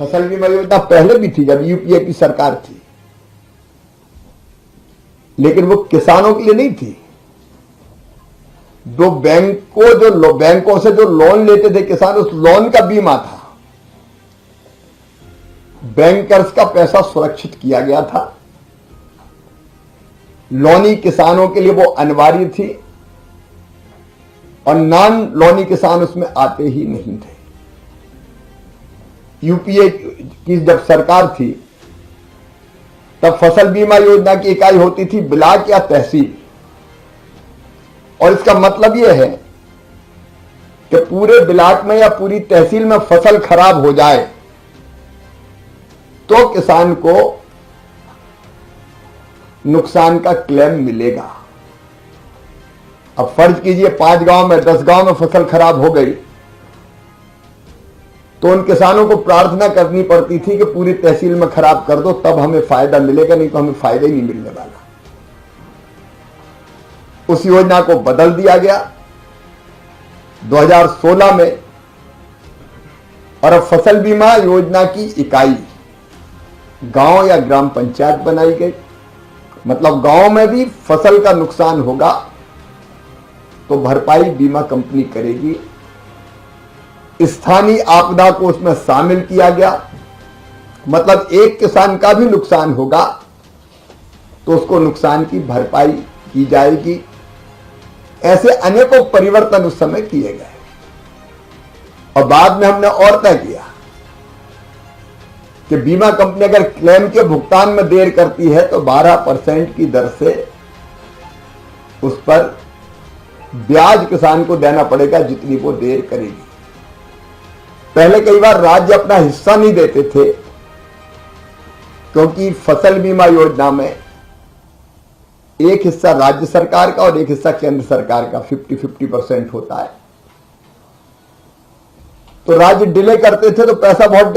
फसल बीमा योजना पहले भी थी जब यूपीए की सरकार थी, लेकिन वो किसानों के लिए नहीं थी। जो बैंकों से जो लोन लेते थे किसान, उस लोन का बीमा था। बैंकर्स का पैसा सुरक्षित किया गया था। लोनी किसानों के लिए वो अनिवार्य थी और नॉन लोनी किसान उसमें आते ही नहीं थे। यूपीए की जब सरकार थी तब फसल बीमा योजना की इकाई होती थी ब्लॉक या तहसील, और इसका मतलब यह है कि पूरे ब्लॉक में या पूरी तहसील में फसल खराब हो जाए तो किसान को नुकसान का क्लेम मिलेगा। अब फर्ज कीजिए 5 गांव में 10 गांव में फसल खराब हो गई तो उन किसानों को प्रार्थना करनी पड़ती थी कि पूरी तहसील में खराब कर दो तब हमें फायदा मिलेगा, नहीं तो हमें फायदा ही नहीं मिलने वाला। उस योजना को बदल दिया गया 2016 में, और अब फसल बीमा योजना की इकाई गांव या ग्राम पंचायत बनाई गई। मतलब गांव में भी फसल का नुकसान होगा तो भरपाई बीमा कंपनी करेगी। स्थानीय आपदा को उसमें शामिल किया गया, मतलब एक किसान का भी नुकसान होगा तो उसको नुकसान की भरपाई की जाएगी। ऐसे अनेकों परिवर्तन उस समय किए गए और बाद में हमने और तय किया कि बीमा कंपनी अगर क्लेम के भुगतान में देर करती है तो 12% की दर से उस पर ब्याज किसान को देना पड़ेगा जितनी वो देर करेगी। पहले कई बार राज्य अपना हिस्सा नहीं देते थे क्योंकि फसल बीमा योजना में एक हिस्सा राज्य सरकार का और एक हिस्सा केंद्र सरकार का 50-50% होता है। तो राज्य डिले करते थे तो पैसा बहुत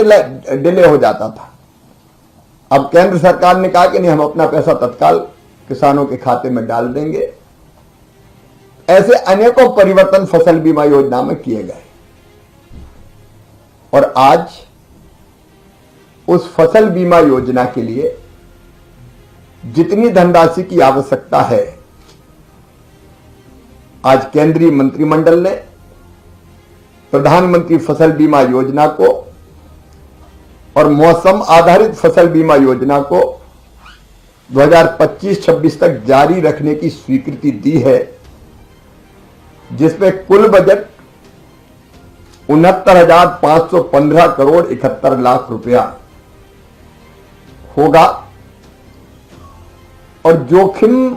डिले हो जाता था। अब केंद्र सरकार ने कहा कि नहीं, हम अपना पैसा तत्काल किसानों के खाते में डाल देंगे। ऐसे अनेकों परिवर्तन फसल बीमा योजना में किए गए और आज उस फसल बीमा योजना के लिए जितनी धनराशि की आवश्यकता है, आज केंद्रीय मंत्रिमंडल ने प्रधानमंत्री फसल बीमा योजना को और मौसम आधारित फसल बीमा योजना को 2025-26 तक जारी रखने की स्वीकृति दी है, जिसमें कुल बजट 69,515 करोड़ 71 लाख रुपया होगा। और जोखिम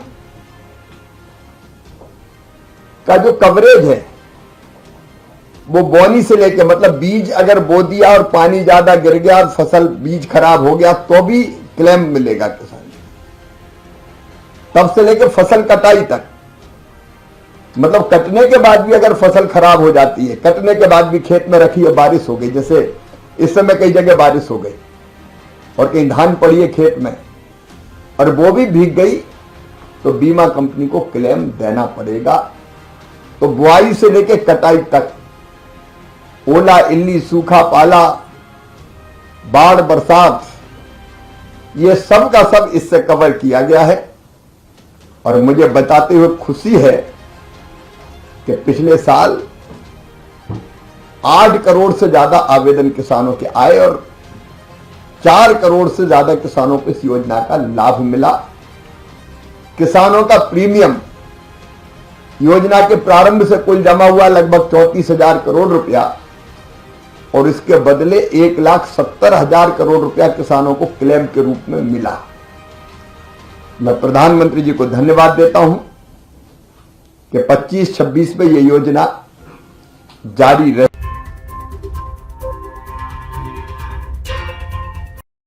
का जो कवरेज है वो बोनी से लेके, मतलब बीज अगर बो दिया और पानी ज्यादा गिर गया और फसल बीज खराब हो गया तो भी क्लेम मिलेगा किसान, तब से लेके फसल कटाई तक। मतलब कटने के बाद भी अगर फसल खराब हो जाती है, कटने के बाद भी खेत में रखी है, बारिश हो गई, जैसे इस समय कई जगह बारिश हो गई और कहीं धान पड़ी है खेत में और वो भी भीग गई, तो बीमा कंपनी को क्लेम देना पड़ेगा। तो बुआई से लेकर कटाई तक, ओला इल्ली, सूखा पाला, बाढ़, बरसात, ये सब का सब इससे कवर किया गया है। और मुझे बताते हुए खुशी है कि पिछले साल 8 करोड़ से ज्यादा आवेदन किसानों के आए और 4 करोड़ से ज्यादा किसानों को इस योजना का लाभ मिला। किसानों का प्रीमियम योजना के प्रारंभ से कुल जमा हुआ लगभग 34,000 करोड़ रुपया और इसके बदले 1,70,000 करोड़ रुपया किसानों को क्लेम के रूप में मिला। मैं प्रधानमंत्री जी को धन्यवाद देता हूं कि 25-26 में यह योजना जारी रहे।